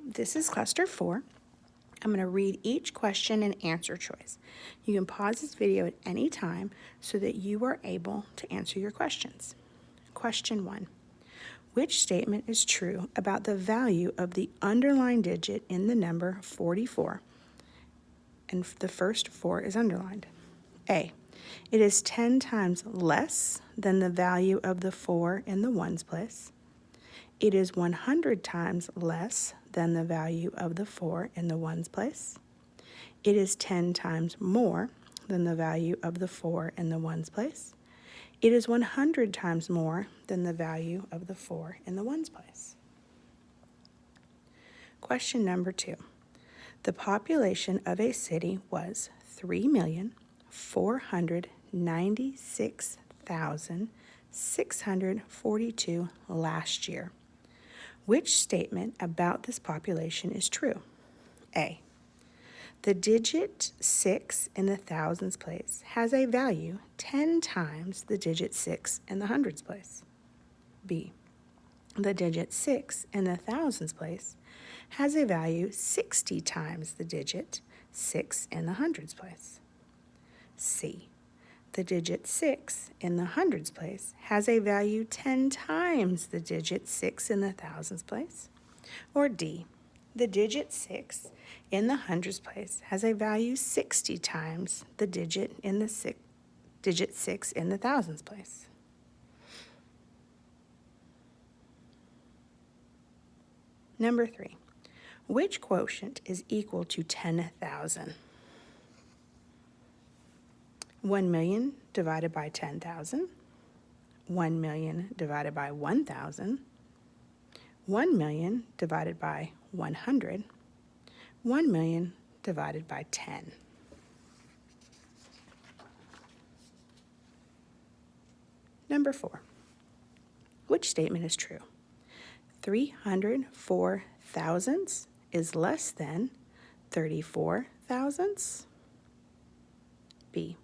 This is cluster 4. I'm going to read each question and answer choice. You can pause this video at any time so that you are able to answer your questions. Question 1. Which statement is true about the value of the underlined digit in the number 44? And the first 4 is underlined. A. It is 10 times less than the value of the 4 in the ones place. It is 100 times less than the value of the 4 in the ones place. It is 10 times more than the value of the 4 in the ones place. It is 100 times more than the value of the 4 in the ones place. Question number 2. The population of a city was 3,496,642 last year. Which statement about this population is true? A. The digit 6 in the thousands place has a value 10 times the digit 6 in the hundreds place. B. The digit 6 in the thousands place has a value 60 times the digit 6 in the hundreds place. C. The digit 6 in the hundreds place has a value 10 times the digit 6 in the thousands place. Or D. The digit 6 in the hundreds place has a value 60 times the digit 6 in the thousands place. Number 3. Which quotient is equal to 10,000? 1 million divided by 10,000, 1 million divided by 1,000, 1 million divided by 100, 1 million divided by 10. Number 4. Which statement is true? 304 thousandths is less than 34 thousandths. B.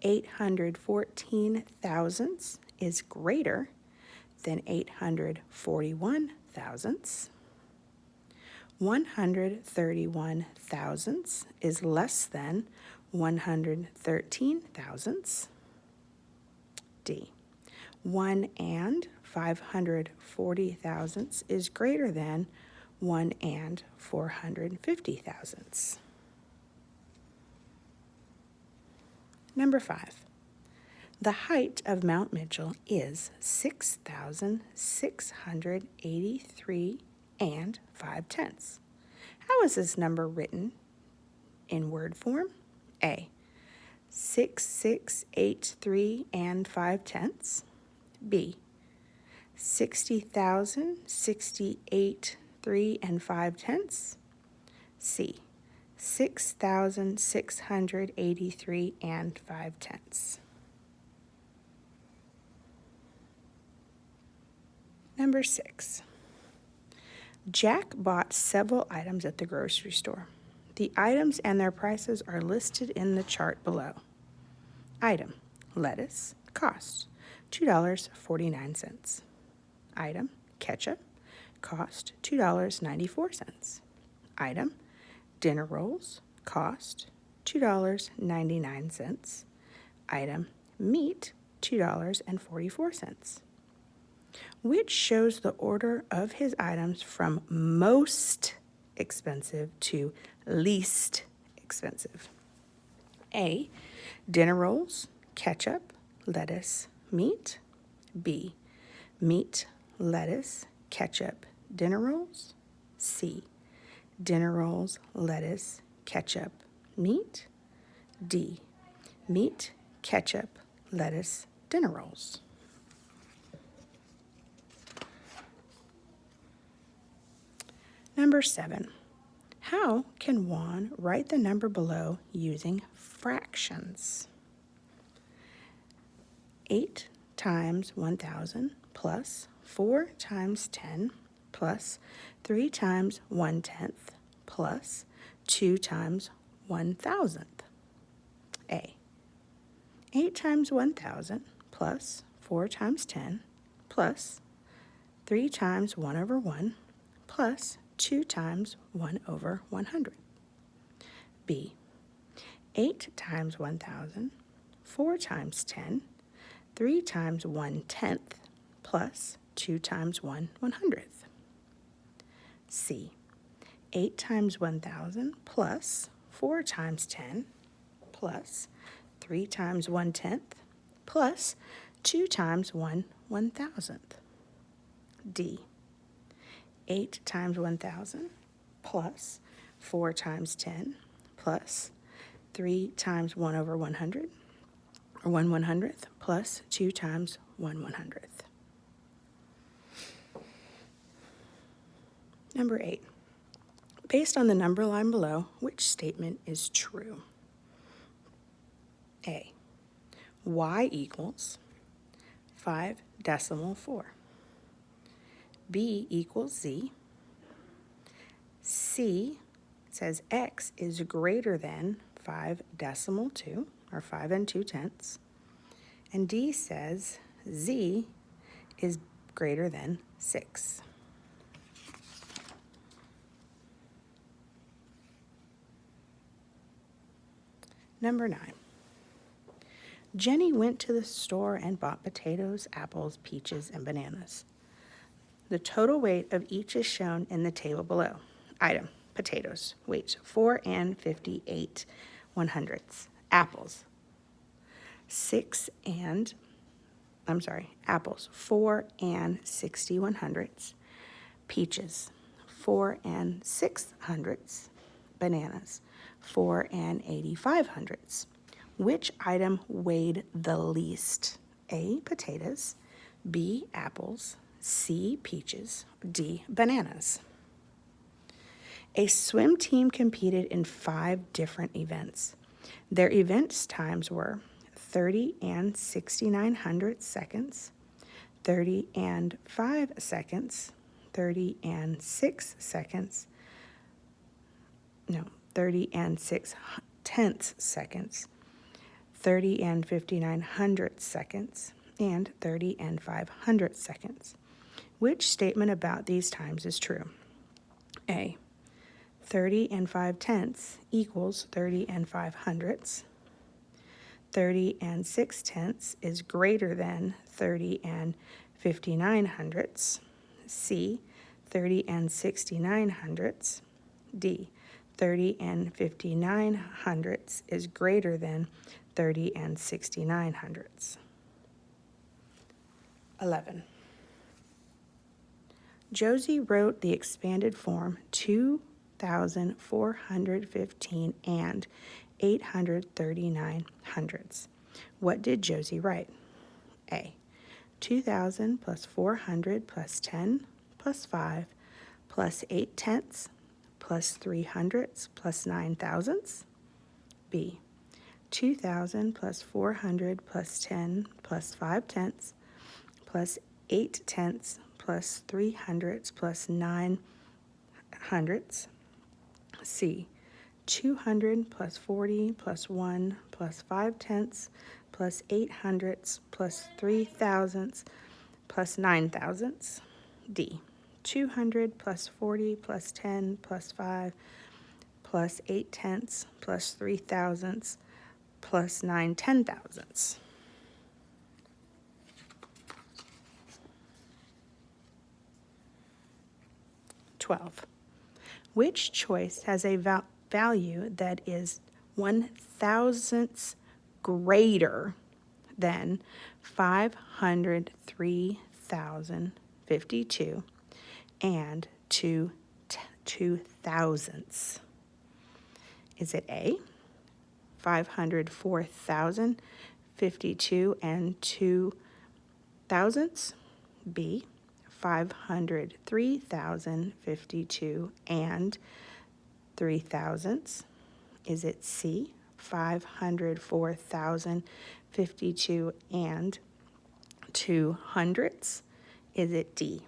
814 thousandths is greater than 841 thousandths. 131 thousandths is less than 113 thousandths. D. 1 and 540 thousandths is greater than 1 and 450 thousandths. Number 5. The height of Mount Mitchell is 6,683 and 5/10. How is this number written in word form? A. 6,683 and 5/10. B. 60,068 3 and 5/10. C. 6,683 and 5/10. Number 6. Jack bought several items at the grocery store. The items and their prices are listed in the chart below. Item, lettuce, cost, $2.49. Item, ketchup, cost $2.94. Item, dinner rolls, cost $2.99. Item, meat, $2.44. Which shows the order of his items from most expensive to least expensive? A. Dinner rolls, ketchup, lettuce, meat. B. Meat, lettuce, ketchup, dinner rolls. C. Dinner rolls, lettuce, ketchup, meat. D. Meat, ketchup, lettuce, dinner rolls. Number 7. How can Juan write the number below using fractions? 8 times 1,000 plus 4 times 10 plus 3 times 1/10 plus 2 times 1,000th. A. 8 times 1,000 plus 4 times 10 plus 3 times 1/1 plus 2 times 1 over 100. B, 8 times 1,000, 4 times 10, 3 times 1/10, plus 2 times 1/100th. C, 8 times 1,000 plus 4 times 10 plus 3 times 1/10 plus 2 times 1/1000th. D, 8 times 1,000 plus 4 times 10 plus 3 times 1 over 100, or 1/100th, plus 2 times 1/100th. Number 8. Based on the number line below, which statement is true? A, y equals 5.4. B equals z. C says x is greater than 5.2, or 5 2/10. And D says z is greater than 6. Number 9. Jenny went to the store and bought potatoes, apples, peaches, and bananas. The total weight of each is shown in the table below. Item, potatoes, weight 4 58 100ths. Apples, apples, 4 60 100ths. Peaches, 4 600ths. Bananas, 4 85 100ths. Which item weighed the least? A, potatoes, B, apples, C, peaches, D, bananas. A swim team competed in 5 different events. Their events times were 30 69 hundredths seconds, 30 5 seconds, 30 6 seconds, 30 6 tenths seconds, 30 59 hundredths seconds, and 30 500 seconds. Which statement about these times is true? A, 30 5/10 equals 30 500ths. 30 6/10 is greater than 30 59 hundredths. C, 30 69 hundredths. D, 30 59 hundredths is greater than 30 69 hundredths. 11. Josie wrote the expanded form 2,415 and 839 hundredths. What did Josie write? A, 2,000 plus 400 plus 10 plus 5 plus 8 tenths plus 3 hundredths plus 9 thousandths. B, 2,000 plus 400 plus 10 plus 5 tenths plus 8 tenths plus 3 hundredths plus 9 hundredths. C, 200 plus 40 plus 1 plus 5 tenths plus 8 hundredths plus 3 thousandths plus 9 thousandths. D, 200 plus 40 plus 10 plus 5 plus 8 tenths plus 3 thousandths plus 9 10,000ths. 12. Which choice has a value that is 1,000ths greater than 503,052 and 2 thousandths? Is it A, 504,052 and 2 thousandths? B, 503,052 and 3 thousandths? Is it C, 504,052 and 2 hundredths? Is it D,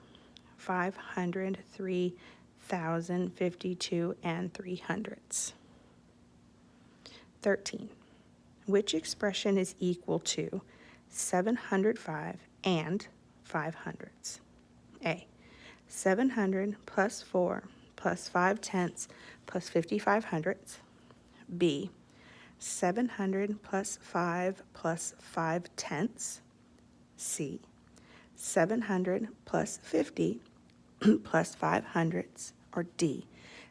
503,052 and 3 hundredths? 13. Which expression is equal to 705 and 5 hundredths? A, 700 plus 4 plus 5/10 plus 55/100. B, 700 plus 5 plus 5/10. C, 700 plus 50 plus 5/100. Or D,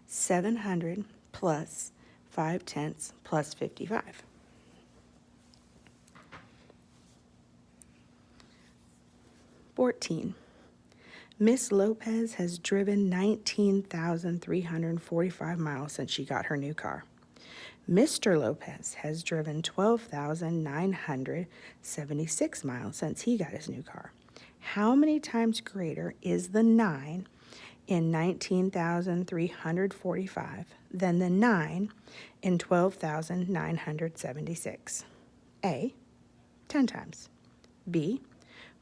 700 plus 5/10 plus 55. (14) Miss Lopez has driven 19,345 miles since she got her new car. Mr. Lopez has driven 12,976 miles since he got his new car. How many times greater is the 9 in 19,345 than the 9 in 12,976? A, 10 times. B,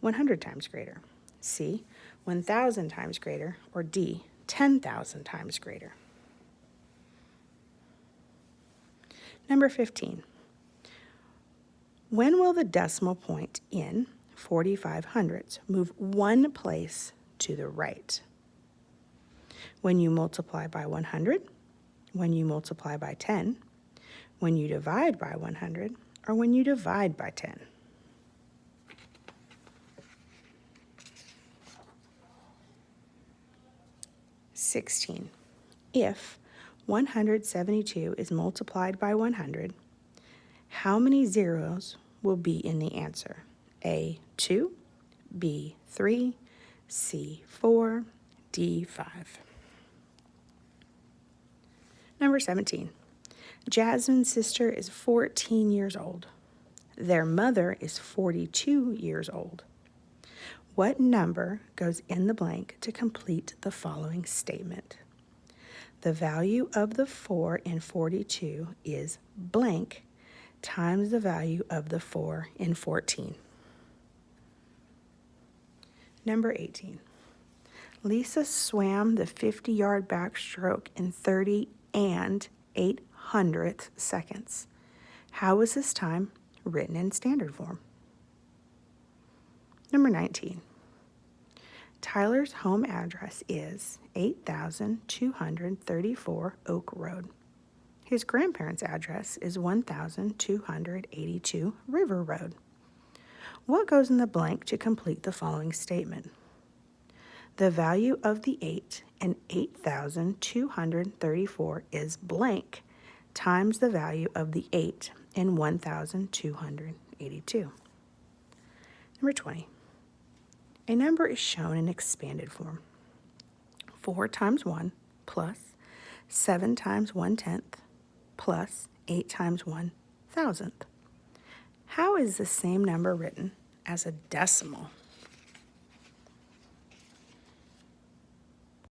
100 times greater. C, 1,000 times greater. Or D, 10,000 times greater. Number 15. When will the decimal point in 45/100 move one place to the right? When you multiply by 100, when you multiply by 10, when you divide by 100, or when you divide by 10? (16) If 172 is multiplied by 100, how many zeros will be in the answer? A, 2, B, 3, C, 4, D, 5. Number 17. Jasmine's sister is 14 years old. Their mother is 42 years old. What number goes in the blank to complete the following statement? The value of the 4 in 42 is blank times the value of the 4 in 14. Number 18. Lisa swam the 50-yard backstroke in 30 and 800th seconds. How is this time written in standard form? Number 19. Tyler's home address is 8,234 Oak Road. His grandparents' address is 1,282 River Road. What goes in the blank to complete the following statement? The value of the 8 in 8,234 is blank times the value of the 8 in 1,282. Number 20. A number is shown in expanded form. 4 times 1 plus 7 times 1/10 plus 8 times 1,000th. How is the same number written as a decimal?